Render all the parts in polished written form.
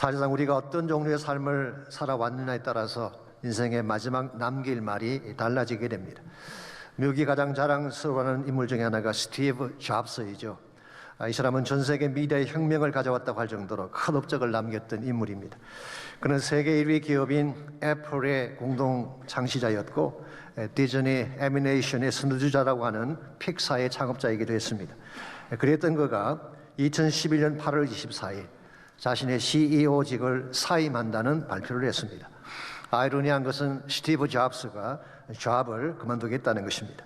사실상 우리가 어떤 종류의 삶을 살아왔느냐에 따라서 인생의 마지막 남길 말이 달라지게 됩니다. 미국이 가장 자랑스러워하는 인물 중에 하나가 스티브 잡스이죠. 이 사람은 전 세계 미디어의 혁명을 가져왔다고 할 정도로 큰 업적을 남겼던 인물입니다. 그는 세계 1위 기업인 애플의 공동 창시자였고 디즈니 애니메이션의 선두주자라고 하는 픽사의 창업자이기도 했습니다. 그랬던 그가 2011년 8월 24일 자신의 CEO직을 사임한다는 발표를 했습니다. 아이러니한 것은 스티브 잡스가 잡을 그만두겠다는 것입니다.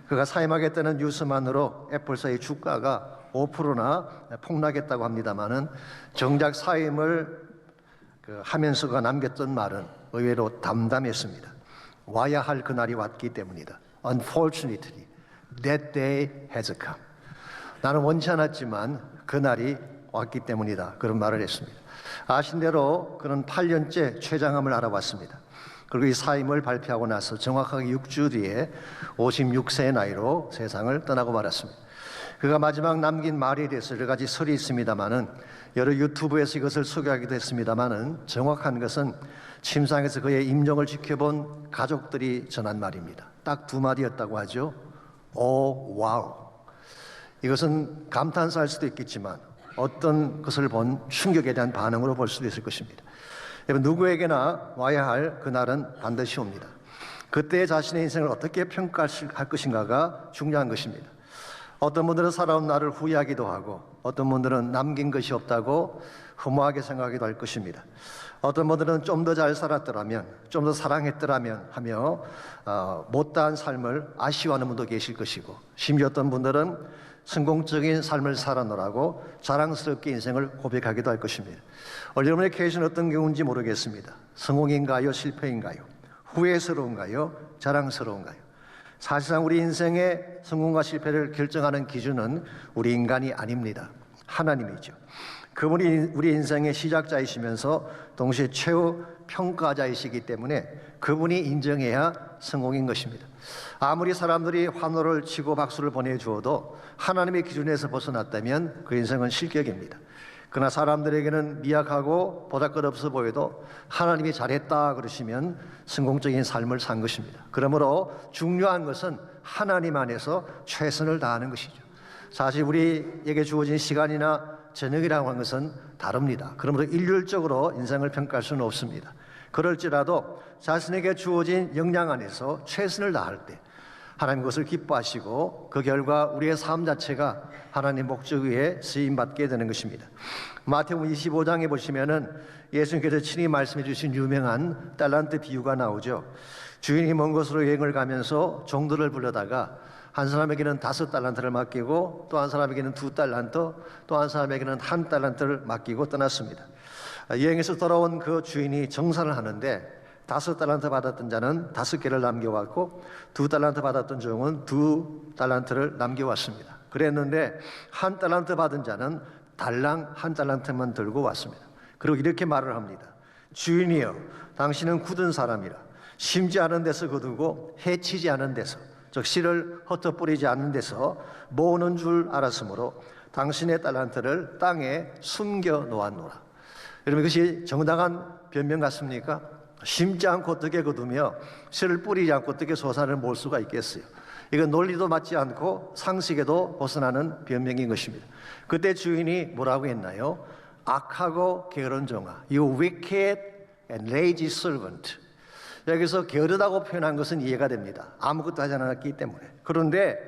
그가 사임하겠다는 뉴스만으로 애플사의 주가가 5%나 폭락했다고 합니다마는 정작 사임을 하면서가 남겼던 말은 의외로 담담했습니다. 와야 할 그날이 왔기 때문이다. Unfortunately, that day has come. 나는 원치 않았지만 그날이 왔기 때문이다. 그런 말을 했습니다. 아신 대로 그는 8년째 췌장암을 앓아왔습니다. 그리고 이 사임을 발표하고 나서 정확하게 6주 뒤에 56세의 나이로 세상을 떠나고 말았습니다. 그가 마지막 남긴 말에 대해서 여러 가지 설이 있습니다만은 여러 유튜브에서 이것을 소개하기도 했습니다만은 정확한 것은 침상에서 그의 임종을 지켜본 가족들이 전한 말입니다. 딱 두 마디였다고 하죠. 오 와우. 이것은 감탄사할 수도 있겠지만 어떤 것을 본 충격에 대한 반응으로 볼 수도 있을 것입니다. 여러분, 누구에게나 와야 할 그날은 반드시 옵니다. 그때 자신의 인생을 어떻게 평가할 것인가가 중요한 것입니다. 어떤 분들은 살아온 날을 후회하기도 하고 어떤 분들은 남긴 것이 없다고 허무하게 생각하기도 할 것입니다. 어떤 분들은 좀 더 잘 살았더라면, 좀 더 사랑했더라면 하며 못다한 삶을 아쉬워하는 분도 계실 것이고, 심지어 어떤 분들은 성공적인 삶을 살아노라고 자랑스럽게 인생을 고백하기도 할 것입니다. 여러분의 케이스는 어떤 경우인지 모르겠습니다. 성공인가요? 실패인가요? 후회스러운가요? 자랑스러운가요? 사실상 우리 인생의 성공과 실패를 결정하는 기준은 우리 인간이 아닙니다. 하나님이죠. 그분이 우리 인생의 시작자이시면서 동시에 최후 평가자이시기 때문에 그분이 인정해야 성공인 것입니다. 아무리 사람들이 환호를 치고 박수를 보내주어도 하나님의 기준에서 벗어났다면 그 인생은 실격입니다. 그러나 사람들에게는 미약하고 보잘것없어 보여도 하나님이 잘했다 그러시면 성공적인 삶을 산 것입니다. 그러므로 중요한 것은 하나님 안에서 최선을 다하는 것이죠. 사실 우리에게 주어진 시간이나 저녁이라고 하는 것은 다릅니다. 그러므로 일률적으로 인생을 평가할 수는 없습니다. 그럴지라도 자신에게 주어진 역량 안에서 최선을 다할 때 하나님 그것을 기뻐하시고 그 결과 우리의 삶 자체가 하나님 목적 위에 쓰임받게 되는 것입니다. 마태복음 25장에 보시면은 예수님께서 친히 말씀해 주신 유명한 달란트 비유가 나오죠. 주인이 먼 곳으로 여행을 가면서 종들을 불러다가 한 사람에게는 5달란트를 맡기고 또 한 사람에게는 2달란트, 또 한 사람에게는 1달란트를 맡기고 떠났습니다. 여행에서 돌아온 그 주인이 정산을 하는데 5달란트 받았던 자는 5개를 남겨왔고 2달란트 받았던 종은 2달란트를 남겨왔습니다. 그랬는데 1달란트 받은 자는 달랑 1달란트만 들고 왔습니다. 그리고 이렇게 말을 합니다. 주인이여, 당신은 굳은 사람이라 심지 않은 데서 거두고 해치지 않은 데서, 즉 씨를 흩어뿌리지 않는 데서 모으는 줄 알았으므로 당신의 달란트를 땅에 숨겨 놓았노라. 여러분, 이것이 정당한 변명 같습니까? 심지 않고 어떻게 거두며 씨를 뿌리지 않고 어떻게 소산을 모을 수가 있겠어요? 이건 논리도 맞지 않고 상식에도 벗어나는 변명인 것입니다. 그때 주인이 뭐라고 했나요? 악하고 게으른 종아, you wicked and lazy servant. 여기서 게으르다고 표현한 것은 이해가 됩니다. 아무것도 하지 않았기 때문에. 그런데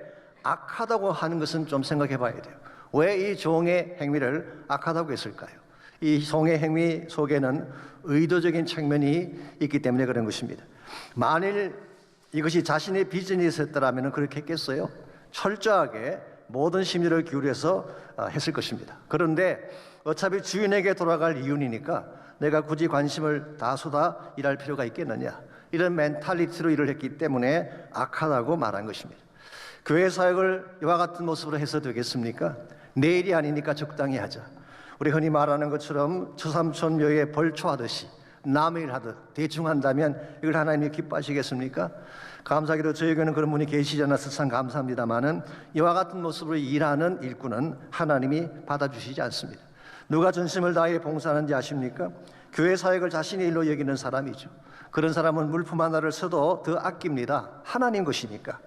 악하다고 하는 것은 좀 생각해 봐야 돼요. 왜 이 종의 행위를 악하다고 했을까요? 이 종의 행위 속에는 의도적인 측면이 있기 때문에 그런 것입니다. 만일 이것이 자신의 비즈니스였더라면 그렇게 했겠어요? 철저하게 모든 심리를 기울여서 했을 것입니다. 그런데 어차피 주인에게 돌아갈 이윤이니까 내가 굳이 관심을 다 쏟아 일할 필요가 있겠느냐, 이런 멘탈리티로 일을 했기 때문에 악하다고 말한 것입니다. 교회 사역을 이와 같은 모습으로 해서 되겠습니까? 내일이 아니니까 적당히 하자. 우리 흔히 말하는 것처럼 처삼촌묘에 벌초하듯이 남의 일 하듯 대충 한다면 이걸 하나님이 기뻐하시겠습니까? 감사하게도 저에게는 그런 분이 계시지 않아서 참 감사합니다만은 이와 같은 모습으로 일하는 일꾼은 하나님이 받아주시지 않습니다. 누가 전심을 다해 봉사하는지 아십니까? 교회 사역을 자신의 일로 여기는 사람이죠. 그런 사람은 물품 하나를 써도 더 아낍니다. 하나님 것이니까.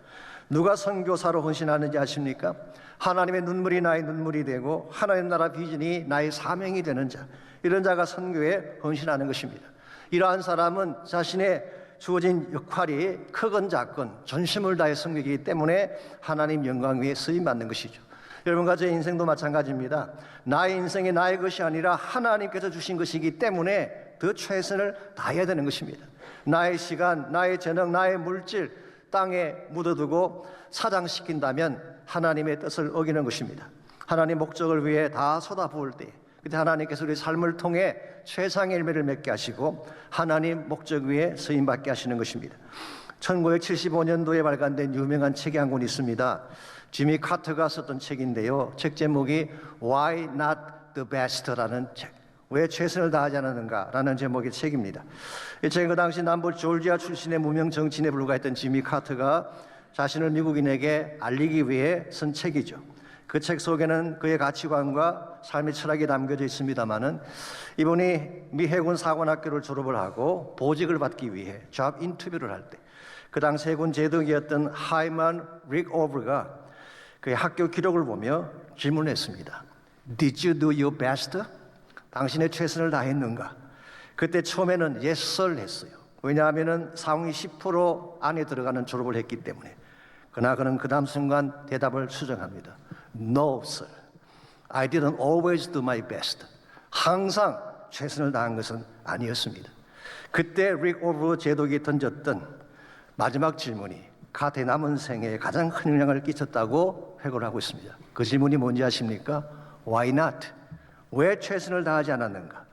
누가 선교사로 헌신하는지 아십니까? 하나님의 눈물이 나의 눈물이 되고 하나님 나라 비전이 나의 사명이 되는 자, 이런 자가 선교에 헌신하는 것입니다. 이러한 사람은 자신의 주어진 역할이 크건 작건 전심을 다해 섬기기 때문에 하나님 영광 위에 쓰임받는 것이죠. 여러분과 제 인생도 마찬가지입니다. 나의 인생이 나의 것이 아니라 하나님께서 주신 것이기 때문에 더 최선을 다해야 되는 것입니다. 나의 시간, 나의 재능, 나의 물질 땅에 묻어두고 사장시킨다면 하나님의 뜻을 어기는 것입니다. 하나님 목적을 위해 다 쏟아부을 때 그때 하나님께서 우리 삶을 통해 최상의 열매를 맺게 하시고 하나님 목적 위에 쓰임받게 하시는 것입니다. 1975년도에 발간된 유명한 책이 한 권 있습니다. 지미 카터가 썼던 책인데요. 책 제목이 Why Not the Best라는 책. 왜 최선을 다하지 않았는가라는 제목의 책입니다. 이 책은 그 당시 남부 조지아 출신의 무명 정치인에 불과했던 지미 카터가 자신을 미국인에게 알리기 위해 쓴 책이죠. 그 책 속에는 그의 가치관과 삶의 철학이 담겨져 있습니다마는 이분이 미 해군 사관학교를 졸업을 하고 보직을 받기 위해 잡 인터뷰를 할 때 그 당시 해군 제독이었던 하이만 릭 오버가 그의 학교 기록을 보며 질문했습니다. Did you do your best? 당신의 최선을 다했는가? 그때 처음에는 yes sir 했어요. 왜냐하면 상위 10% 안에 들어가는 졸업을 했기 때문에. 그러나 그는 그 다음 순간 대답을 수정합니다. No sir, I didn't always do my best. 항상 최선을 다한 것은 아니었습니다. 그때 릭 오브 제독이 던졌던 마지막 질문이 카트의 남은 생애에 가장 큰 영향을 끼쳤다고 회고를 하고 있습니다. 그 질문이 뭔지 아십니까? Why not? 왜 최선을 다하지 않았는가?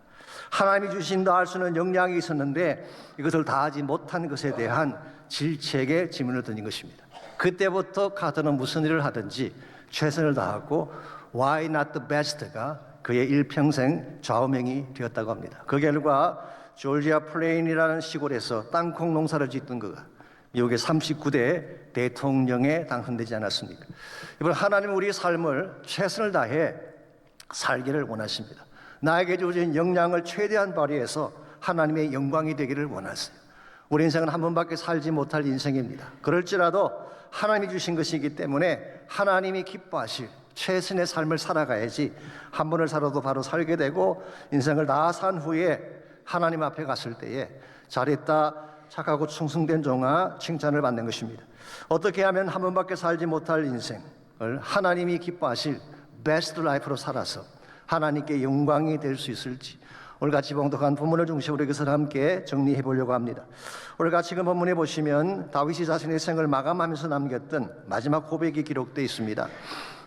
하나님이 주신 다할 수 있는 역량이 있었는데 이것을 다하지 못한 것에 대한 질책의 질문을 던진 것입니다. 그때부터 카터는 무슨 일을 하든지 최선을 다하고 Why not the best가 그의 일평생 좌우명이 되었다고 합니다. 그 결과 조지아 플레인이라는 시골에서 땅콩 농사를 짓던 그가 미국의 39대 대통령에 당선되지 않았습니까? 이번 하나님은 우리 삶을 최선을 다해 살기를 원하십니다. 나에게 주어진 역량을 최대한 발휘해서 하나님의 영광이 되기를 원하세요. 우리 인생은 한 번밖에 살지 못할 인생입니다. 그럴지라도 하나님이 주신 것이기 때문에 하나님이 기뻐하실 최선의 삶을 살아가야지 한 번을 살아도 바로 살게 되고 인생을 다 산 후에 하나님 앞에 갔을 때에 잘했다 착하고 충성된 종아 칭찬을 받는 것입니다. 어떻게 하면 한 번밖에 살지 못할 인생을 하나님이 기뻐하실 베스트 라이프로 살아서 하나님께 영광이 될 수 있을지 오늘 같이 봉독한 본문을 중심으로 이것을 함께 정리해 보려고 합니다. 오늘 같이 그 본문에 보시면 다윗이 자신의 생을 마감하면서 남겼던 마지막 고백이 기록되어 있습니다.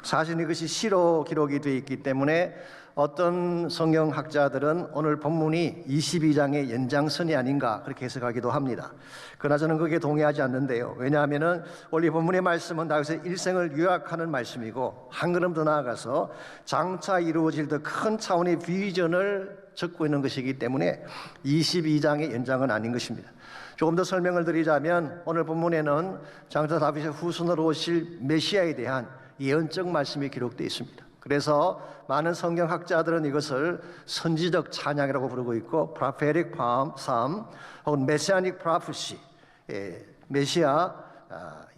사실 이것이 시로 기록이 되어 있기 때문에 어떤 성경학자들은 오늘 본문이 22장의 연장선이 아닌가 그렇게 해석하기도 합니다. 그러나 저는 그게 동의하지 않는데요. 왜냐하면 원래 본문의 말씀은 다윗의 일생을 요약하는 말씀이고 한 걸음 더 나아가서 장차 이루어질 더 큰 차원의 비전을 적고 있는 것이기 때문에 22장의 연장은 아닌 것입니다. 조금 더 설명을 드리자면 오늘 본문에는 장차 다윗의 후손으로 오실 메시아에 대한 예언적 말씀이 기록되어 있습니다. 그래서 많은 성경학자들은 이것을 선지적 찬양이라고 부르고 있고 prophetic psalm 혹은 messianic prophecy, 메시아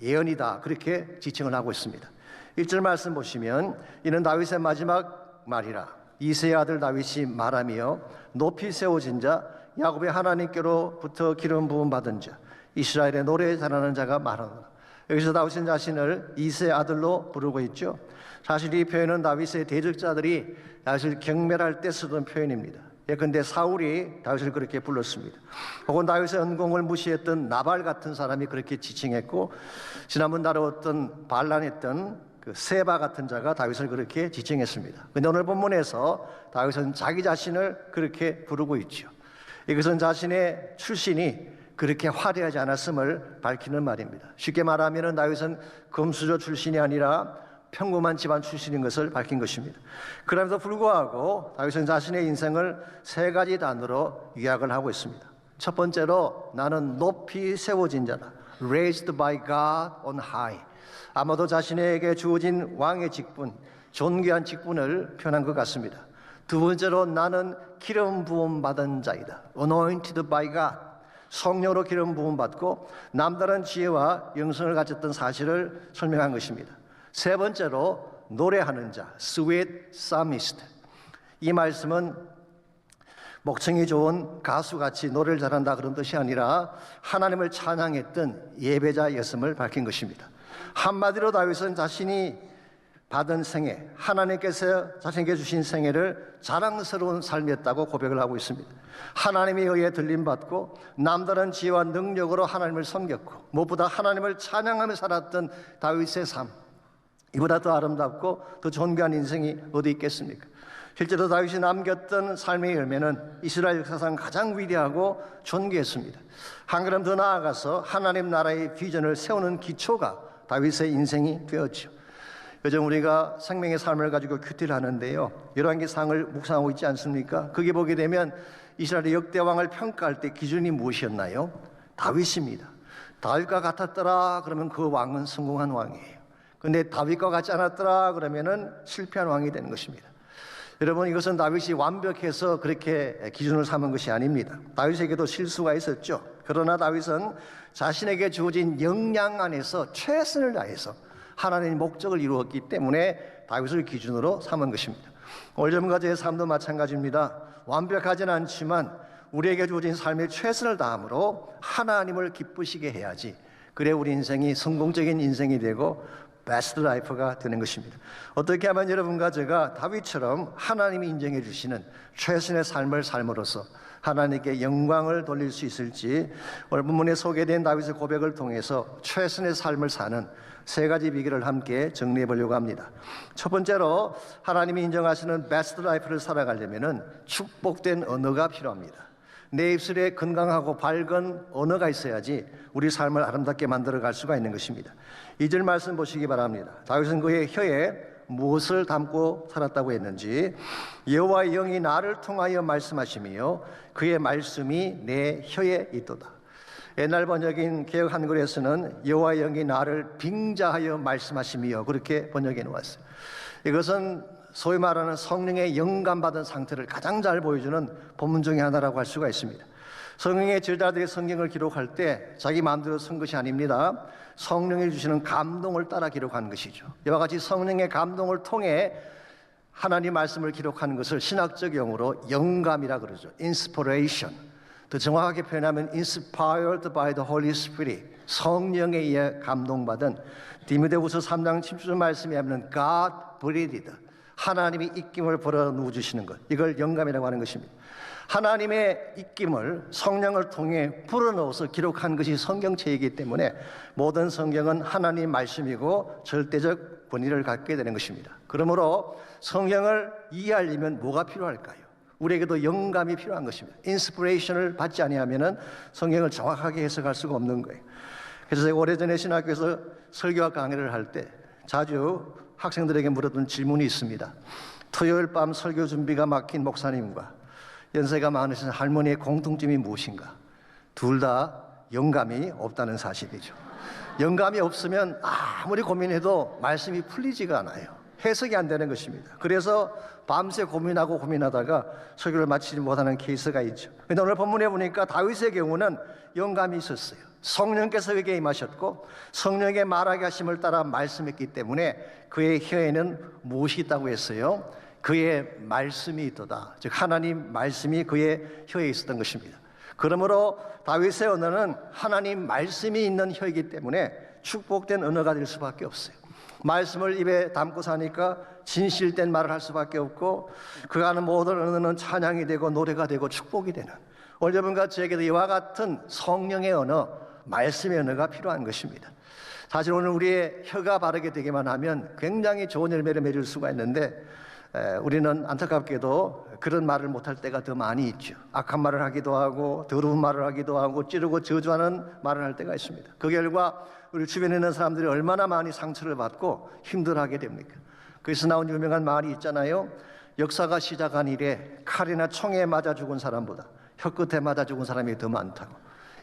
예언이다 그렇게 지칭을 하고 있습니다. 1절 말씀 보시면 이는 다윗의 마지막 말이라 이새의 아들 다윗이 말하며 높이 세워진 자 야곱의 하나님께로부터 기름 부음 받은 자 이스라엘의 노래 잘하는 자가 말하노라. 여기서 다윗은 자신을 이새의 아들로 부르고 있죠. 사실 이 표현은 다윗의 대적자들이 다윗을 경멸할 때 쓰던 표현입니다. 예컨대 사울이 다윗을 그렇게 불렀습니다. 혹은 다윗의恩공을 무시했던 나발 같은 사람이 그렇게 지칭했고 지난번 다루었던 반란했던 그 세바 같은 자가 다윗을 그렇게 지칭했습니다. 그런데 오늘 본문에서 다윗은 자기 자신을 그렇게 부르고 있죠. 이것은 자신의 출신이 그렇게 화려하지 않았음을 밝히는 말입니다. 쉽게 말하면 다윗은 금수저 출신이 아니라 평범한 집안 출신인 것을 밝힌 것입니다. 그럼에도 불구하고 다윗은 자신의 인생을 세 가지 단어로 요약을 하고 있습니다. 첫 번째로 나는 높이 세워진 자다. Raised by God on high. 아마도 자신에게 주어진 왕의 직분, 존귀한 직분을 표현한 것 같습니다. 두 번째로 나는 기름 부음 받은 자이다. Anointed by God. 성령으로 기름 부음 받고 남다른 지혜와 영성을 가졌던 사실을 설명한 것입니다. 세 번째로 노래하는 자, Sweet Psalmist. 이 말씀은 목청이 좋은 가수같이 노래를 잘한다 그런 뜻이 아니라 하나님을 찬양했던 예배자였음을 밝힌 것입니다. 한마디로 다윗은 자신이 받은 생애, 하나님께서 자신에게 주신 생애를 자랑스러운 삶이었다고 고백을 하고 있습니다. 하나님에 의해 들림받고 남다른 지혜와 능력으로 하나님을 섬겼고 무엇보다 하나님을 찬양하며 살았던 다윗의 삶, 이보다 더 아름답고 더 존귀한 인생이 어디 있겠습니까? 실제로 다윗이 남겼던 삶의 열매는 이스라엘 역사상 가장 위대하고 존귀했습니다. 한 걸음 더 나아가서 하나님 나라의 비전을 세우는 기초가 다윗의 인생이 되었죠. 요즘 우리가 생명의 삶을 가지고 큐티를 하는데요, 열왕기상을 묵상하고 있지 않습니까? 거기 보게 되면 이스라엘의 역대 왕을 평가할 때 기준이 무엇이었나요? 다윗입니다. 다윗과 같았더라 그러면 그 왕은 성공한 왕이에요. 그런데 다윗과 같지 않았더라 그러면은 실패한 왕이 되는 것입니다. 여러분, 이것은 다윗이 완벽해서 그렇게 기준을 삼은 것이 아닙니다. 다윗에게도 실수가 있었죠. 그러나 다윗은 자신에게 주어진 역량 안에서 최선을 다해서 하나님의 목적을 이루었기 때문에 다윗을 기준으로 삼은 것입니다. 오늘과 제 삶도 마찬가지입니다. 완벽하지는 않지만 우리에게 주어진 삶의 최선을 다함으로 하나님을 기쁘시게 해야지, 그래 우리 인생이 성공적인 인생이 되고 베스트 라이프가 되는 것입니다. 어떻게 하면 여러분과 제가 다윗처럼 하나님이 인정해 주시는 최선의 삶을 삶으로써 하나님께 영광을 돌릴 수 있을지, 오늘 본문에 소개된 다윗의 고백을 통해서 최선의 삶을 사는 세 가지 비결을 함께 정리해 보려고 합니다. 첫 번째로, 하나님이 인정하시는 베스트 라이프를 살아가려면 축복된 언어가 필요합니다. 내 입술에 건강하고 밝은 언어가 있어야지 우리 삶을 아름답게 만들어갈 수가 있는 것입니다. 2절 말씀 보시기 바랍니다. 다윗은 그의 혀에 무엇을 담고 살았다고 했는지, 여호와의 영이 나를 통하여 말씀하시며 그의 말씀이 내 혀에 있도다. 옛날 번역인 개역 한글에서는 여호와의 영이 나를 빙자하여 말씀하시며 그렇게 번역해 놓았어요. 이것은 소위 말하는 성령의 영감받은 상태를 가장 잘 보여주는 본문 중에 하나라고 할 수가 있습니다. 성령의 제자들이 성경을 기록할 때 자기 마음대로 쓴 것이 아닙니다. 성령이 주시는 감동을 따라 기록한 것이죠. 이와 같이 성령의 감동을 통해 하나님 말씀을 기록하는 것을 신학적 용어로 영감이라 그러죠. Inspiration. 더 정확하게 표현하면 Inspired by the Holy Spirit. 성령에 의해 감동받은, 디모데후서 3장 7절 말씀에 하면 God breathed. 하나님이 입김을 불어넣어 주시는 것, 이걸 영감이라고 하는 것입니다. 하나님의 입김을 성령을 통해 불어넣어서 기록한 것이 성경책이기 때문에 모든 성경은 하나님 말씀이고 절대적 권위를 갖게 되는 것입니다. 그러므로 성경을 이해하려면 뭐가 필요할까요? 우리에게도 영감이 필요한 것입니다. 인스피레이션을 받지 아니하면 성경을 정확하게 해석할 수가 없는 거예요. 그래서 제가 오래전에 신학교에서 설교와 강의를 할 때 자주 학생들에게 물었던 질문이 있습니다. 토요일 밤 설교 준비가 막힌 목사님과 연세가 많으신 할머니의 공통점이 무엇인가? 둘 다 영감이 없다는 사실이죠. 영감이 없으면 아무리 고민해도 말씀이 풀리지가 않아요. 해석이 안 되는 것입니다. 그래서 밤새 고민하다가 설교를 마치지 못하는 케이스가 있죠. 그런데 오늘 본문에 보니까 다윗의 경우는 영감이 있었어요. 성령께서 그에게 임하셨고 성령의 말하게 하심을 따라 말씀했기 때문에 그의 혀에는 무엇이 있다고 했어요? 그의 말씀이 있도다. 즉 하나님 말씀이 그의 혀에 있었던 것입니다. 그러므로 다윗의 언어는 하나님 말씀이 있는 혀이기 때문에 축복된 언어가 될 수밖에 없어요. 말씀을 입에 담고 사니까 진실된 말을 할 수밖에 없고, 그가 하는 모든 언어는 찬양이 되고 노래가 되고 축복이 되는, 오늘 여러분과 저에게도 이와 같은 성령의 언어, 말씀의 언어가 필요한 것입니다. 사실 오늘 우리의 혀가 바르게 되기만 하면 굉장히 좋은 열매를 맺을 수가 있는데, 우리는 안타깝게도 그런 말을 못할 때가 더 많이 있죠. 악한 말을 하기도 하고 더러운 말을 하기도 하고 찌르고 저주하는 말을 할 때가 있습니다. 그 결과 우리 주변에 있는 사람들이 얼마나 많이 상처를 받고 힘들어하게 됩니까? 그래서 나온 유명한 말이 있잖아요. 역사가 시작한 이래 칼이나 총에 맞아 죽은 사람보다 혀끝에 맞아 죽은 사람이 더 많다고.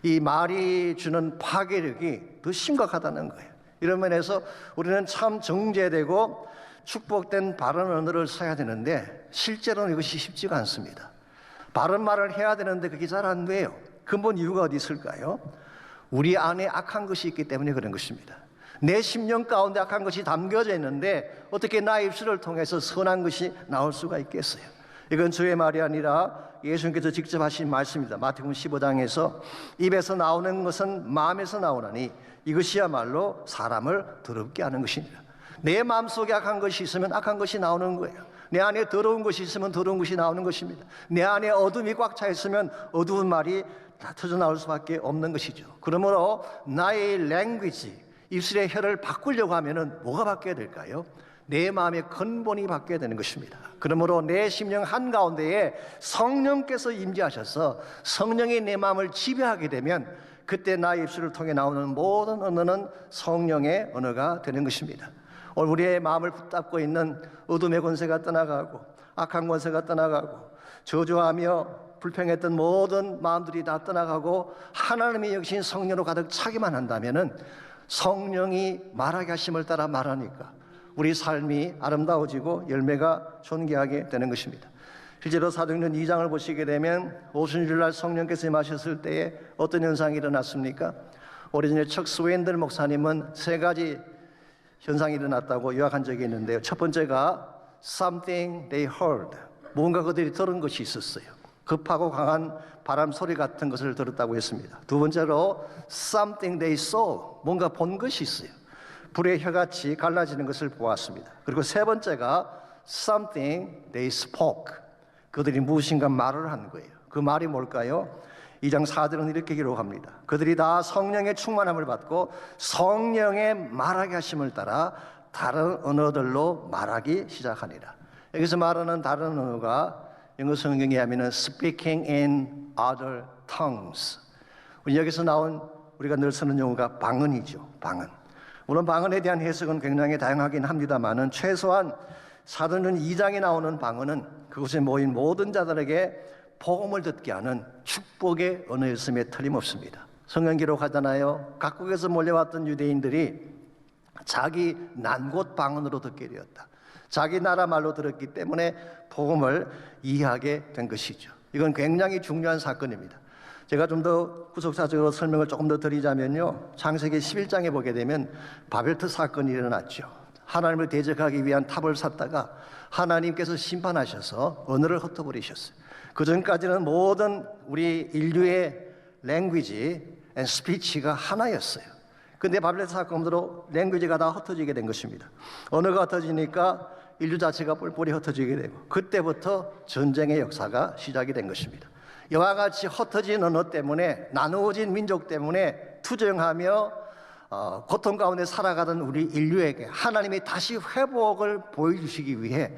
이 말이 주는 파괴력이 더 심각하다는 거예요. 이런 면에서 우리는 참 정제되고 축복된 바른 언어를 써야 되는데 실제로는 이것이 쉽지가 않습니다. 바른 말을 해야 되는데 그게 잘 안 돼요. 근본 이유가 어디 있을까요? 우리 안에 악한 것이 있기 때문에 그런 것입니다. 내 심령 가운데 악한 것이 담겨져 있는데 어떻게 나의 입술을 통해서 선한 것이 나올 수가 있겠어요? 이건 저의 말이 아니라 예수님께서 직접 하신 말씀입니다. 마태복음 15장에서 입에서 나오는 것은 마음에서 나오나니 이것이야말로 사람을 더럽게 하는 것입니다. 내 마음속에 악한 것이 있으면 악한 것이 나오는 거예요. 내 안에 더러운 것이 있으면 더러운 것이 나오는 것입니다. 내 안에 어둠이 꽉 차 있으면 어두운 말이 다 터져 나올 수밖에 없는 것이죠. 그러므로 나의 랭귀지, 입술의 혀를 바꾸려고 하면은 뭐가 바뀌어야 될까요? 내 마음의 근본이 바뀌어야 되는 것입니다. 그러므로 내 심령 한가운데에 성령께서 임재하셔서 성령이 내 마음을 지배하게 되면 그때 나의 입술을 통해 나오는 모든 언어는 성령의 언어가 되는 것입니다. 오늘 우리의 마음을 붙잡고 있는 어둠의 권세가 떠나가고 악한 권세가 떠나가고 저주하며 불평했던 모든 마음들이 다 떠나가고 하나님이 여기신 성령으로 가득 차기만 한다면은 성령이 말하게 하심을 따라 말하니까 우리 삶이 아름다워지고 열매가 존귀하게 되는 것입니다. 실제로 사도행전 2장을 보시게 되면 오순절날 성령께서 임하셨을 때에 어떤 현상이 일어났습니까? 오래전에 척 스웨인들 목사님은 세 가지 현상이 일어났다고 요약한 적이 있는데요. 첫 번째가 something they heard, 뭔가 그들이 들은 것이 있었어요. 급하고 강한 바람 소리 같은 것을 들었다고 했습니다. 두 번째로 something they saw, 뭔가 본 것이 있어요. 불의 혀같이 갈라지는 것을 보았습니다. 그리고 세 번째가 something they spoke, 그들이 무엇인가 말을 한 거예요. 그 말이 뭘까요? 2장 4절은 이렇게 기록합니다. 그들이 다 성령의 충만함을 받고 성령의 말하게 하심을 따라 다른 언어들로 말하기 시작하니라. 여기서 말하는 다른 언어가 영어 성경에 하면은 speaking in other tongues. 여기서 나온 우리가 늘 쓰는 용어가 방언이죠. 방언. 물론 방언에 대한 해석은 굉장히 다양하긴 합니다만은 최소한 사도행전 2장에 나오는 방언은 그곳에 모인 모든 자들에게 복음을 듣게 하는 축복의 언어였음에 틀림없습니다. 성경 기록하잖아요. 각국에서 몰려왔던 유대인들이 자기 난곳 방언으로 듣게 되었다. 자기 나라 말로 들었기 때문에 복음을 이해하게 된 것이죠. 이건 굉장히 중요한 사건입니다. 제가 좀 더 구속사적으로 설명을 조금 더 드리자면요, 창세기 11장에 보게 되면 바벨탑 사건이 일어났죠. 하나님을 대적하기 위한 탑을 샀다가 하나님께서 심판하셔서 언어를 흩어버리셨어요. 그 전까지는 모든 우리 인류의 랭귀지 앤 스피치가 하나였어요. 근데 바벨탑 사건으로 랭귀지가 다 흩어지게 된 것입니다. 언어가 흩어지니까 인류 자체가 뿔뿔이 흩어지게 되고 그때부터 전쟁의 역사가 시작이 된 것입니다. 이와 같이 흩어진 언어 때문에, 나누어진 민족 때문에 투쟁하며 고통 가운데 살아가던 우리 인류에게 하나님이 다시 회복을 보여주시기 위해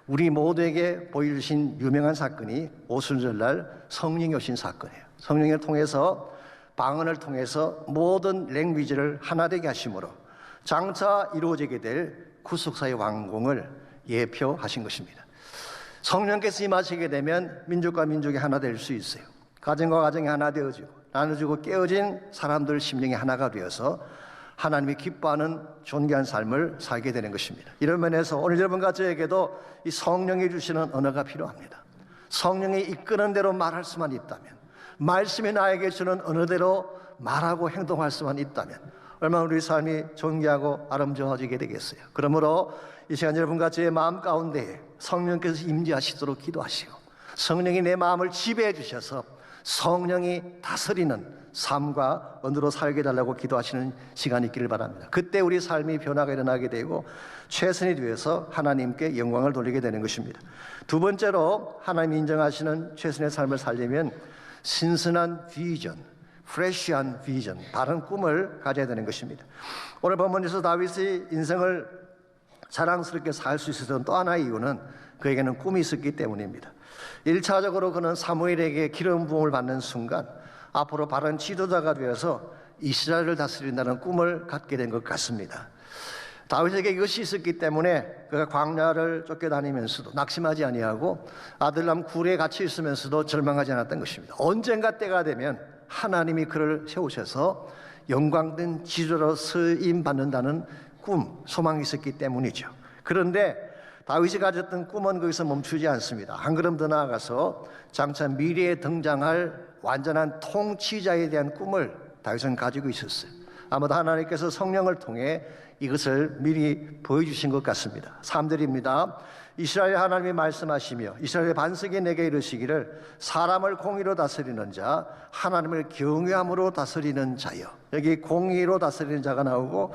우리 모두에게 보여주신 유명한 사건이 오순절날 성령이 오신 사건이에요. 성령을 통해서, 방언을 통해서 모든 랭귀지를 하나 되게 하심으로 장차 이루어지게 될 구속사의 완공을 예표하신 것입니다. 성령께서 임하시게 되면 민족과 민족이 하나 될 수 있어요. 가정과 가정이 하나 되어지고 나눠지고 깨어진 사람들 심령이 하나가 되어서 하나님이 기뻐하는 존귀한 삶을 살게 되는 것입니다. 이런 면에서 오늘 여러분과 저에게도 이 성령이 주시는 언어가 필요합니다. 성령이 이끄는 대로 말할 수만 있다면, 말씀이 나에게 주는 언어대로 말하고 행동할 수만 있다면 얼마나 우리 삶이 존귀하고 아름다워지게 되겠어요. 그러므로 이 시간 여러분과 저의 마음 가운데 성령께서 임재하시도록 기도하시고 성령이 내 마음을 지배해 주셔서 성령이 다스리는 삶과 언어로 살게 해달라고 기도하시는 시간이 있기를 바랍니다. 그때 우리 삶이 변화가 일어나게 되고 최선이 되어서 하나님께 영광을 돌리게 되는 것입니다. 두 번째로 하나님이 인정하시는 최선의 삶을 살려면 신선한 비전, 프레시한 비전, 바른 꿈을 가져야 되는 것입니다. 오늘 본문에서 다윗이 인생을 자랑스럽게 살 수 있었던 또 하나의 이유는 그에게는 꿈이 있었기 때문입니다. 1차적으로 그는 사무엘에게 기름 부음을 받는 순간 앞으로 바른 지도자가 되어서 이스라엘을 다스린다는 꿈을 갖게 된 것 같습니다. 다윗에게 이것이 있었기 때문에 그가 광야를 쫓겨다니면서도 낙심하지 아니하고 아들람 굴에 갇혀 있으면서도 절망하지 않았던 것입니다. 언젠가 때가 되면 하나님이 그를 세우셔서 영광된 지도자로 쓰임 받는다는 꿈, 소망이 있었기 때문이죠. 그런데 다윗이 가졌던 꿈은 거기서 멈추지 않습니다. 한 걸음 더 나아가서 장차 미래에 등장할 완전한 통치자에 대한 꿈을 다윗은 가지고 있었어요. 아마도 하나님께서 성령을 통해 이것을 미리 보여주신 것 같습니다. 3절입니다. 이스라엘 하나님이 말씀하시며 이스라엘 반석이 내게 이르시기를 사람을 공의로 다스리는 자 하나님을 경외함으로 다스리는 자여. 여기 공의로 다스리는 자가 나오고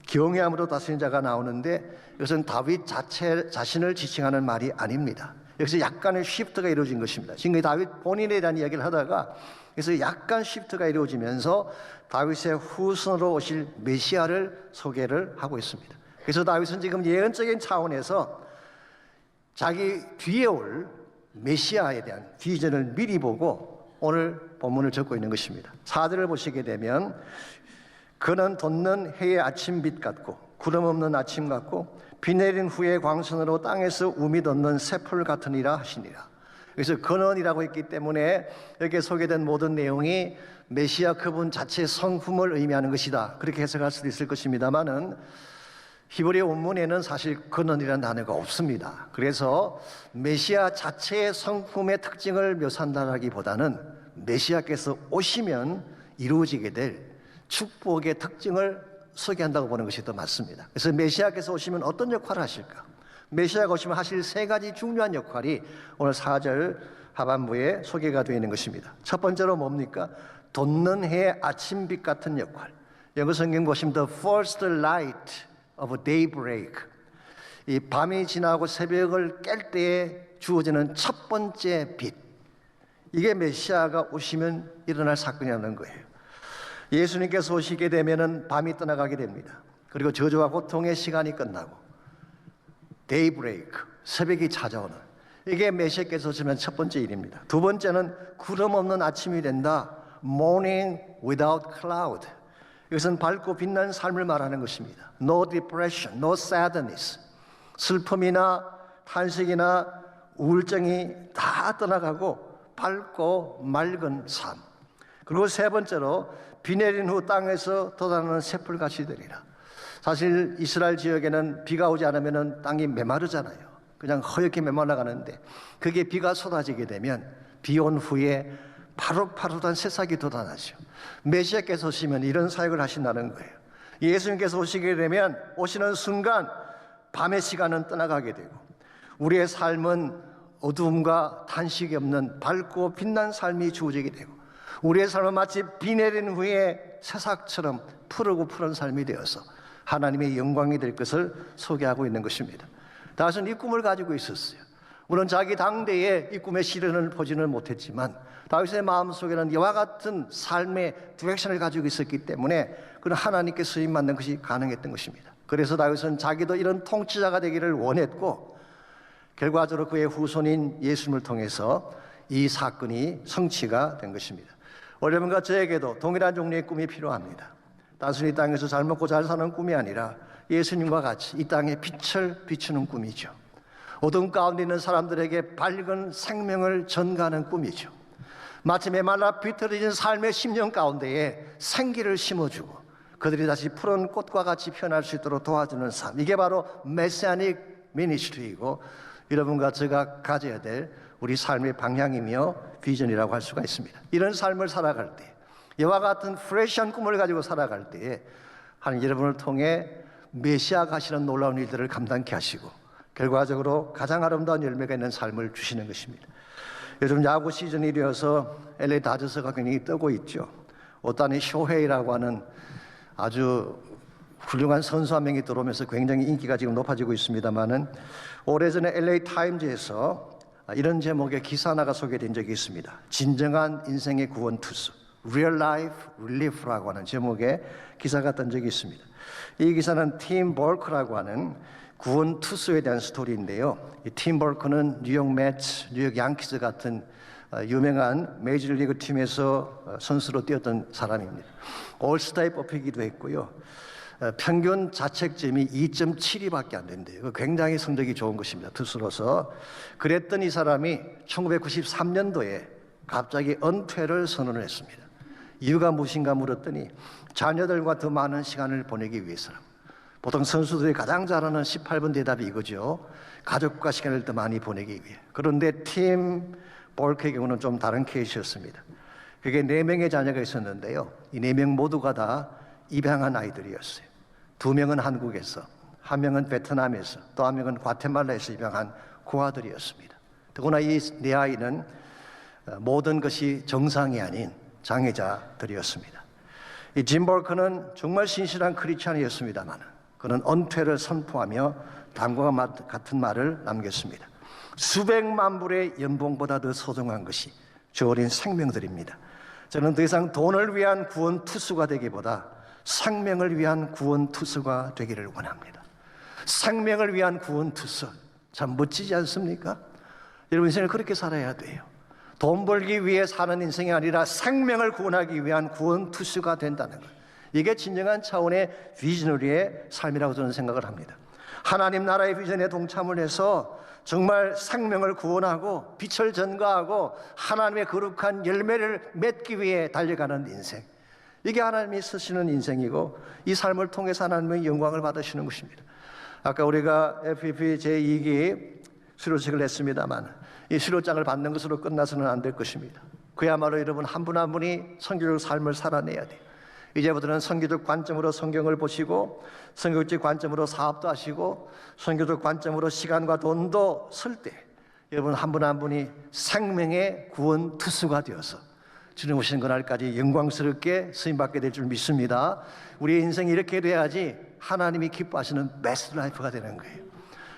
경외함으로 다스리는 자가 나오는데 이것은 다윗 자신을 지칭하는 말이 아닙니다. 여기서 약간의 쉬프트가 이루어진 것입니다. 지금 다윗 본인에 대한 이야기를 하다가 그래서 약간 쉬프트가 이루어지면서 다윗의 후손으로 오실 메시아를 소개를 하고 있습니다. 그래서 다윗은 지금 예언적인 차원에서 자기 뒤에 올 메시아에 대한 비전을 미리 보고 오늘 본문을 적고 있는 것입니다. 4절을 보시게 되면 그는 돋는 해의 아침빛 같고 구름 없는 아침 같고 비 내린 후에 광선으로 땅에서 우미 돋는 새풀 같으니라 하시니라. 그래서 근원이라고 했기 때문에 여기에 소개된 모든 내용이 메시아 그분 자체의 성품을 의미하는 것이다. 그렇게 해석할 수도 있을 것입니다만은 히브리 원문에는 사실 근원이라는 단어가 없습니다. 그래서 메시아 자체의 성품의 특징을 묘사한다기보다는 메시아께서 오시면 이루어지게 될 축복의 특징을 소개한다고 보는 것이 더 맞습니다. 그래서 메시아께서 오시면 어떤 역할을 하실까? 메시아가 오시면 하실 세 가지 중요한 역할이 오늘 4절 하반부에 소개가 되어 있는 것입니다. 첫 번째로 뭡니까? 돋는 해의 아침빛 같은 역할. 영어 성경 보시면 The first light of daybreak. 이 밤이 지나고 새벽을 깰 때에 주어지는 첫 번째 빛. 이게 메시아가 오시면 일어날 사건이라는 거예요. 예수님께서 오시게 되면은 밤이 떠나가게 됩니다. 그리고 저주와 고통의 시간이 끝나고 데이브레이크, 새벽이 찾아오는 이게 메시아께서 오시면 첫 번째 일입니다. 두 번째는 구름 없는 아침이 된다. Morning without cloud. 이것은 밝고 빛나는 삶을 말하는 것입니다. No depression, no sadness. 슬픔이나 탄식이나 우울증이 다 떠나가고 밝고 맑은 삶. 그리고 세 번째로 비 내린 후 땅에서 돋아나는 새풀같이 되리라. 사실 이스라엘 지역에는 비가 오지 않으면 땅이 메마르잖아요. 그냥 허옇게 메말라가는데 그게 비가 쏟아지게 되면 비 온 후에 파릇파릇한 새싹이 돋아나죠. 메시아께서 오시면 이런 사역을 하신다는 거예요. 예수님께서 오시게 되면 오시는 순간 밤의 시간은 떠나가게 되고 우리의 삶은 어두움과 탄식이 없는 밝고 빛난 삶이 주어지게 되고 우리의 삶은 마치 비 내린 후에 새싹처럼 푸르고 푸른 삶이 되어서 하나님의 영광이 될 것을 소개하고 있는 것입니다. 다윗은 이 꿈을 가지고 있었어요. 물론 자기 당대에 이 꿈의 실현을 보지는 못했지만 다윗의 마음속에는 이와 같은 삶의 디렉션을 가지고 있었기 때문에 그는 하나님께 쓰임받는 것이 가능했던 것입니다. 그래서 다윗은 자기도 이런 통치자가 되기를 원했고 결과적으로 그의 후손인 예수님을 통해서 이 사건이 성취가 된 것입니다. 여러분과 저에게도 동일한 종류의 꿈이 필요합니다. 단순히 땅에서 잘 먹고 잘 사는 꿈이 아니라 예수님과 같이 이 땅에 빛을 비추는 꿈이죠. 어둠 가운데 있는 사람들에게 밝은 생명을 전가하는 꿈이죠. 마치 메말라 비틀어진 삶의 심령 가운데에 생기를 심어주고 그들이 다시 푸른 꽃과 같이 피어날 수 있도록 도와주는 삶. 이게 바로 메시아닉 미니스트리이고 여러분과 제가 가져야 될 우리 삶의 방향이며 비전이라고 할 수가 있습니다. 이런 삶을 살아갈 때 이와 같은 프레시한 꿈을 가지고 살아갈 때에 하나님 여러분을 통해 메시아가 하시는 놀라운 일들을 감당케 하시고 결과적으로 가장 아름다운 열매가 있는 삶을 주시는 것입니다. 요즘 야구 시즌이 되어서 LA 다저스가 굉장히 뜨고 있죠. 오타니 쇼헤이라고 하는 아주 훌륭한 선수 한 명이 들어오면서 굉장히 인기가 지금 높아지고 있습니다만은 오래전에 LA 타임즈에서 이런 제목의 기사 하나가 소개된 적이 있습니다. 진정한 인생의 구원 투수, Real Life Relief라고 하는 제목의 기사가 뜬 적이 있습니다. 이 기사는 팀 벌크라고 하는 구원 투수에 대한 스토리인데요. 이 팀 벌크는 뉴욕 매츠, 뉴욕 양키즈 같은 유명한 메이저리그 팀에서 선수로 뛰었던 사람입니다. 올스타에 뽑히기도 했고요. 평균 자책점이 2.72밖에 안 된대요. 굉장히 성적이 좋은 것입니다. 투수로서. 그랬던 이 사람이 1993년도에 갑자기 은퇴를 선언을 했습니다. 이유가 무엇인가 물었더니 자녀들과 더 많은 시간을 보내기 위해서라. 보통 선수들이 가장 잘하는 18번 대답이 이거죠. 가족과 시간을 더 많이 보내기 위해. 그런데 팀 볼크의 경우는 좀 다른 케이스였습니다. 그게 4명의 자녀가 있었는데요. 이 4명 모두가 다 입양한 아이들이었어요. 2명은 한국에서, 1명은 베트남에서, 또 1명은 과테말라에서 입양한 고아들이었습니다. 더구나 이 4아이는 모든 것이 정상이 아닌 장애자들이었습니다. 이 짐 볼크는 정말 신실한 크리스찬이었습니다만 그는 은퇴를 선포하며 다음과 같은 말을 남겼습니다. 수백만 불의 연봉보다 더 소중한 것이 저 어린 생명들입니다. 저는 더 이상 돈을 위한 구원 투수가 되기보다 생명을 위한 구원 투수가 되기를 원합니다. 생명을 위한 구원 투수, 참 멋지지 않습니까? 여러분 인생을 그렇게 살아야 돼요. 돈 벌기 위해 사는 인생이 아니라 생명을 구원하기 위한 구원 투수가 된다는 것. 이게 진정한 차원의 비저너리의 삶이라고 저는 생각을 합니다. 하나님 나라의 비전에 동참을 해서 정말 생명을 구원하고 빛을 전가하고 하나님의 거룩한 열매를 맺기 위해 달려가는 인생. 이게 하나님이 쓰시는 인생이고 이 삶을 통해서 하나님의 영광을 받으시는 것입니다. 아까 우리가 FPP 제2기 수료식을 했습니다만 이 수료장을 받는 것으로 끝나서는 안 될 것입니다. 그야말로 여러분 한 분 한 분이 선교적 삶을 살아내야 돼요. 이제부터는 선교적 관점으로 성경을 보시고 선교적 관점으로 사업도 하시고 선교적 관점으로 시간과 돈도 쓸 때 여러분 한 분 한 분이 생명의 구원 투수가 되어서 주님 오시는 그날까지 영광스럽게 쓰임받게 될 줄 믿습니다. 우리의 인생이 이렇게 돼야지 하나님이 기뻐하시는 베스트 라이프가 되는 거예요.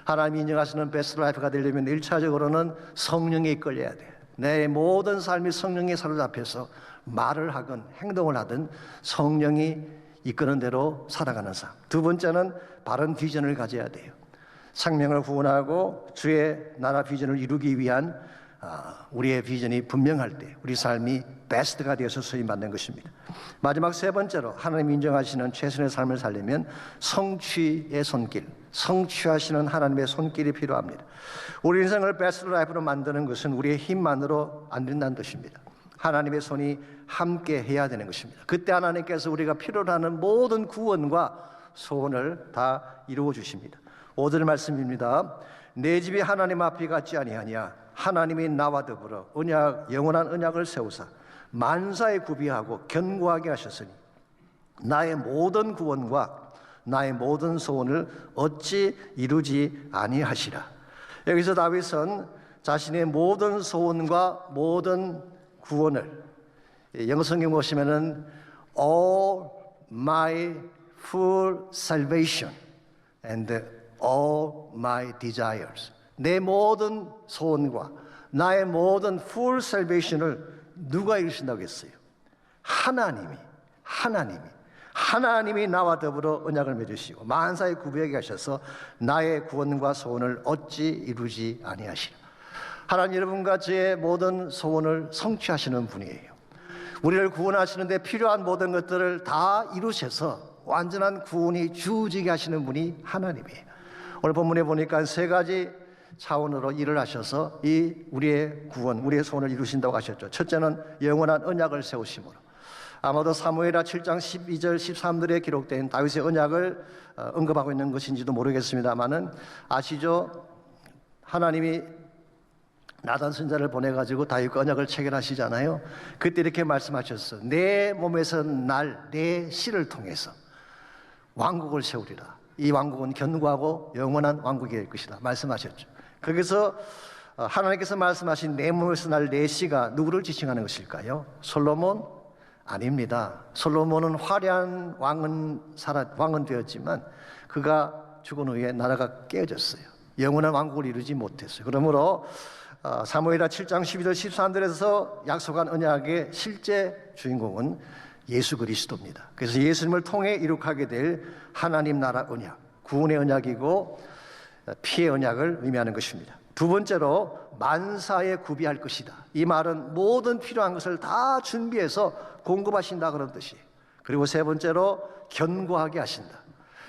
하나님이 인정하시는 베스트 라이프가 되려면 1차적으로는 성령에 이끌려야 돼요. 내 모든 삶이 성령에 사로잡혀서 말을 하건 행동을 하든 성령이 이끄는 대로 살아가는 삶. 두 번째는 바른 비전을 가져야 돼요. 생명을 구원하고 주의 나라 비전을 이루기 위한 우리의 비전이 분명할 때 우리 삶이 베스트가 되어서 쓰임받는 것입니다. 마지막 세 번째로 하나님 인정하시는 최선의 삶을 살려면 성취의 손길, 성취하시는 하나님의 손길이 필요합니다. 우리 인생을 베스트 라이프로 만드는 것은 우리의 힘만으로 안 된다는 뜻입니다. 하나님의 손이 함께 해야 되는 것입니다. 그때 하나님께서 우리가 필요로 하는 모든 구원과 소원을 다 이루어 주십니다. 5절 말씀입니다. 내 집이 하나님 앞이 같지 아니하냐. 하나님이 나와 더불어 영원한 언약을 세우사 만사에 구비하고 견고하게 하셨으니 나의 모든 구원과 나의 모든 소원을 어찌 이루지 아니하시라. 여기서 다윗은 자신의 모든 소원과 모든 구원을 영어 성경 보시면은 all my full salvation and all my desires, 내 모든 소원과 나의 모든 full salvation을 누가 이루신다고 했어요? 하나님이 나와 더불어 언약을 맺으시고 만사에 구비하게 하셔서 나의 구원과 소원을 어찌 이루지 아니하시라. 하나님 여러분과 저의 모든 소원을 성취하시는 분이에요. 우리를 구원하시는데 필요한 모든 것들을 다 이루셔서 완전한 구원이 주어지게 하시는 분이 하나님이에요. 오늘 본문에 보니까 세 가지 차원으로 일을 하셔서 우리의 구원, 우리의 소원을 이루신다고 하셨죠. 첫째는 영원한 언약을 세우심으로. 아마도 사무엘하 7장 12절 13절에 기록된 다윗의 언약을 언급하고 있는 것인지도 모르겠습니다만은 아시죠? 하나님이 나단 선지자를 보내가지고 다윗과 언약을 체결하시잖아요. 그때 이렇게 말씀하셨어. 내 몸에서 날 내 씨를 통해서 왕국을 세우리라. 이 왕국은 견고하고 영원한 왕국이 될 것이다 말씀하셨죠. 거기서 하나님께서 말씀하신 내 몸에서 날 내 씨가 누구를 지칭하는 것일까요? 솔로몬? 아닙니다. 솔로몬은 화려한 왕은 되었지만 그가 죽은 후에 나라가 깨어졌어요. 영원한 왕국을 이루지 못했어요. 그러므로 사무엘하 7장 12절 13절에서 약속한 언약의 실제 주인공은 예수 그리스도입니다. 그래서 예수님을 통해 이룩하게 될 하나님 나라 언약, 구원의 언약이고 피의 언약을 의미하는 것입니다. 두 번째로 만사에 구비할 것이다. 이 말은 모든 필요한 것을 다 준비해서 공급하신다 그런 뜻이에요. 그리고 세 번째로 견고하게 하신다.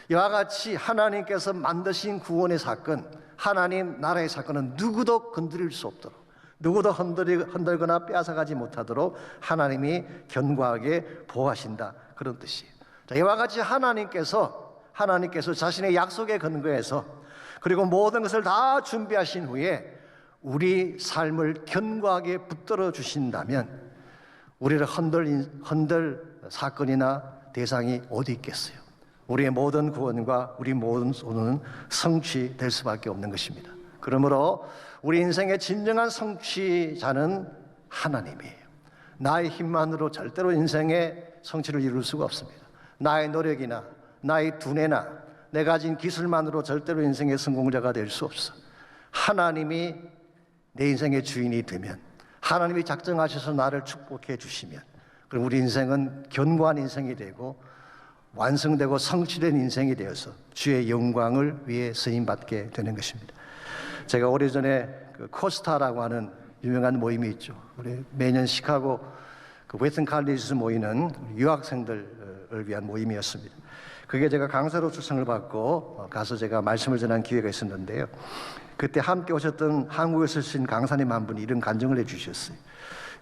이와 같이 하나님께서 만드신 구원의 사건, 하나님 나라의 사건은 누구도 건드릴 수 없도록, 누구도 흔들거나 빼앗아가지 못하도록 하나님이 견고하게 보호하신다 그런 뜻이에요. 자, 이와 같이 하나님께서 하나님께서 자신의 약속에 근거해서 그리고 모든 것을 다 준비하신 후에 우리 삶을 견고하게 붙들어 주신다면 우리를 흔들 사건이나 대상이 어디 있겠어요? 우리의 모든 구원과 우리 모든 소원은 성취될 수밖에 없는 것입니다. 그러므로 우리 인생의 진정한 성취자는 하나님이에요. 나의 힘만으로 절대로 인생의 성취를 이룰 수가 없습니다. 나의 노력이나 나의 두뇌나 내가 가진 기술만으로 절대로 인생의 성공자가 될 수 없어. 하나님이 내 인생의 주인이 되면, 하나님이 작정하셔서 나를 축복해 주시면, 그럼 우리 인생은 견고한 인생이 되고 완성되고 성취된 인생이 되어서 주의 영광을 위해 쓰임받게 되는 것입니다. 제가 오래전에 그 코스타라고 하는 유명한 모임이 있죠. 우리 매년 시카고 그 웨스턴 칼리지에서 모이는 유학생들을 위한 모임이었습니다. 그게 제가 강사로 초청을 받고 가서 제가 말씀을 전한 기회가 있었는데요. 그때 함께 오셨던 한국에서 오신 강사님 한 분이 이런 간증을 해주셨어요.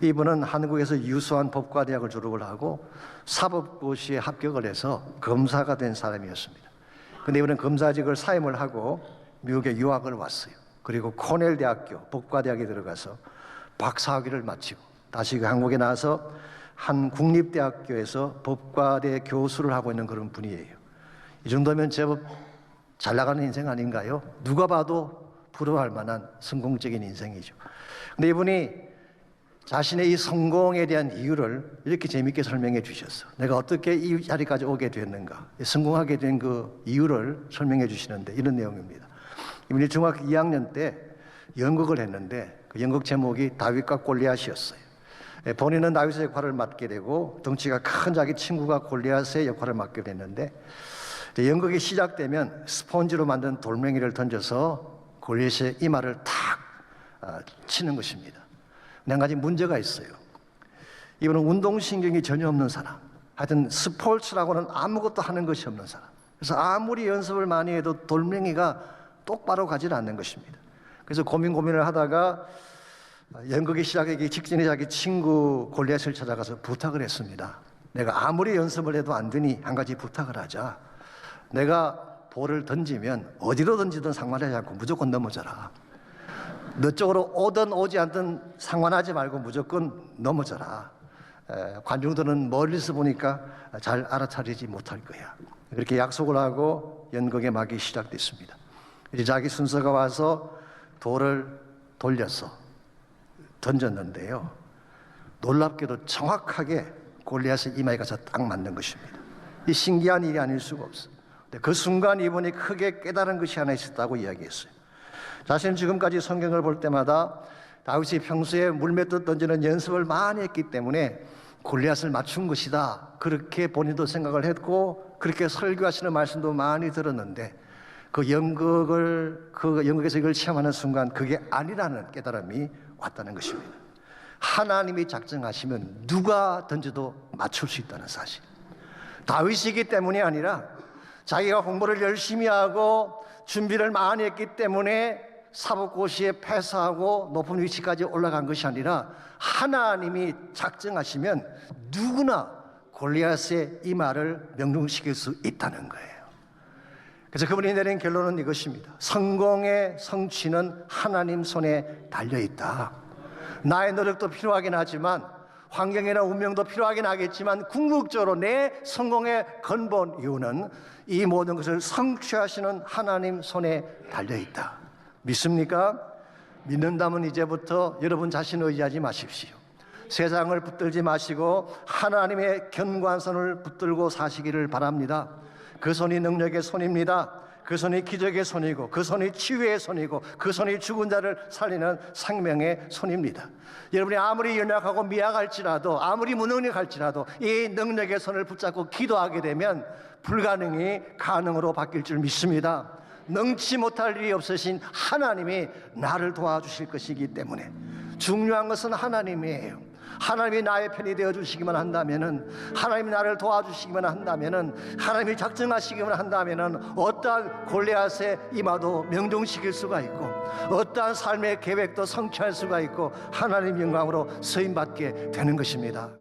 이분은 한국에서 유수한 법과대학을 졸업을 하고 사법고시에 합격을 해서 검사가 된 사람이었습니다. 근데 이분은 검사직을 사임을 하고 미국에 유학을 왔어요. 그리고 코넬 대학교 법과대학에 들어가서 박사학위를 마치고 다시 한국에 나와서 한 국립대학교에서 법과대 교수를 하고 있는 그런 분이에요. 이 정도면 제법 잘 나가는 인생 아닌가요? 누가 봐도 부러워할 만한 성공적인 인생이죠. 근데 이분이 자신의 이 성공에 대한 이유를 이렇게 재밌게 설명해 주셨어. 내가 어떻게 이 자리까지 오게 됐는가, 성공하게 된 그 이유를 설명해 주시는데 이런 내용입니다. 이분이 중학교 2학년 때 연극을 했는데 그 연극 제목이 다윗과 골리앗이었어요. 본인은 다윗의 역할을 맡게 되고 덩치가 큰 자기 친구가 골리앗의 역할을 맡게 됐는데 연극이 시작되면 스폰지로 만든 돌멩이를 던져서 골리앗의 이마를 탁 치는 것입니다. 한 가지 문제가 있어요. 이분은 운동신경이 전혀 없는 사람, 하여튼 스포츠라고는 아무것도 하는 것이 없는 사람. 그래서 아무리 연습을 많이 해도 돌멩이가 똑바로 가지는 않는 것입니다. 그래서 고민을 하다가 연극이 시작하기 직전에 자기 친구 골리앗을 찾아가서 부탁을 했습니다. 내가 아무리 연습을 해도 안 되니 한 가지 부탁을 하자. 내가 볼을 던지면 어디로 던지든 상관하지 않고 무조건 넘어져라. 너 쪽으로 오든 오지 않든 상관하지 말고 무조건 넘어져라. 관중들은 멀리서 보니까 잘 알아차리지 못할 거야. 그렇게 약속을 하고 연극의 막이 시작됐습니다. 이제 자기 순서가 와서 돌을 돌려서 던졌는데요. 놀랍게도 정확하게 골리앗의 이마에 가서 딱 맞는 것입니다. 이 신기한 일이 아닐 수가 없어요. 그 순간 이분이 크게 깨달은 것이 하나 있었다고 이야기했어요. 자신은 지금까지 성경을 볼 때마다 다윗이 평소에 물맷돌 던지는 연습을 많이 했기 때문에 골리앗을 맞춘 것이다, 그렇게 본인도 생각을 했고 그렇게 설교하시는 말씀도 많이 들었는데 그 연극에서 이걸 체험하는 순간 그게 아니라는 깨달음이 왔다는 것입니다. 하나님이 작정하시면 누가 던져도 맞출 수 있다는 사실. 다윗이기 때문이 아니라 자기가 공부를 열심히 하고 준비를 많이 했기 때문에 사법고시에 패스하고 높은 위치까지 올라간 것이 아니라 하나님이 작정하시면 누구나 골리앗의 이마를 명중시킬 수 있다는 거예요. 그래서 그분이 내린 결론은 이것입니다. 성공의 성취는 하나님 손에 달려있다. 나의 노력도 필요하긴 하지만 환경이나 운명도 필요하긴 하겠지만 궁극적으로 내 성공의 근본 이유는 이 모든 것을 성취하시는 하나님 손에 달려있다. 믿습니까? 믿는다면 이제부터 여러분 자신을 의지하지 마십시오. 세상을 붙들지 마시고 하나님의 견고한 손을 붙들고 사시기를 바랍니다. 그 손이 능력의 손입니다. 그 손이 기적의 손이고 그 손이 치유의 손이고 그 손이 죽은 자를 살리는 생명의 손입니다. 여러분이 아무리 연약하고 미약할지라도 아무리 무능력할지라도 이 능력의 손을 붙잡고 기도하게 되면 불가능이 가능으로 바뀔 줄 믿습니다. 능치 못할 일이 없으신 하나님이 나를 도와주실 것이기 때문에 중요한 것은 하나님이에요. 하나님이 나의 편이 되어주시기만 한다면은, 하나님이 나를 도와주시기만 한다면은, 하나님이 작정하시기만 한다면은 어떠한 골리앗의 이마도 명중시킬 수가 있고 어떠한 삶의 계획도 성취할 수가 있고 하나님 영광으로 쓰임받게 되는 것입니다.